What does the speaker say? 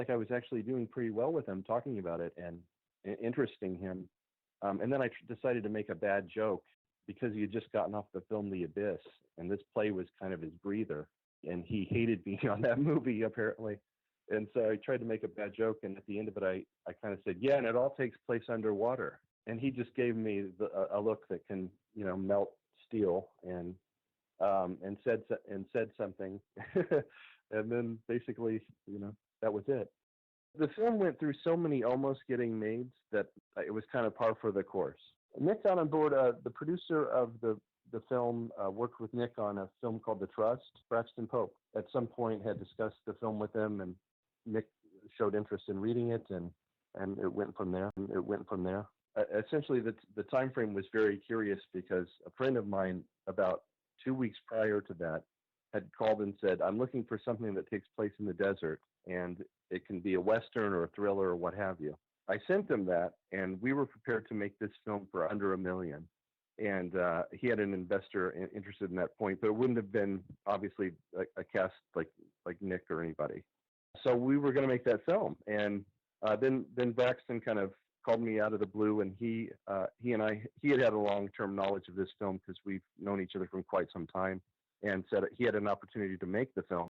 like I was actually doing pretty well with him, talking about it and interesting him. And then I decided to make a bad joke because he had just gotten off the film The Abyss, and this play was kind of his breather. And he hated being on that movie, apparently. And so I tried to make a bad joke, and at the end of it, I kind of said, yeah, and it all takes place underwater. And he just gave me a look that can, melt steel, and said something. And then basically, that was it. The film went through so many almost getting made that it was kind of par for the course. Nick got on board. The producer of the film worked with Nick on a film called The Trust. Braxton Pope at some point had discussed the film with him, and Nick showed interest in reading it, and it went from there. Essentially, the time frame was very curious because a friend of mine, about 2 weeks prior to that, had called and said, I'm looking for something that takes place in the desert, and it can be a Western or a thriller or what have you. I sent him that, and we were prepared to make this film for under $1 million. And he had an investor interested in that point, but it wouldn't have been obviously a cast like Nick or anybody. So we were going to make that film, and then Braxton kind of called me out of the blue, and he had a long-term knowledge of this film because we've known each other for quite some time, and said he had an opportunity to make the film.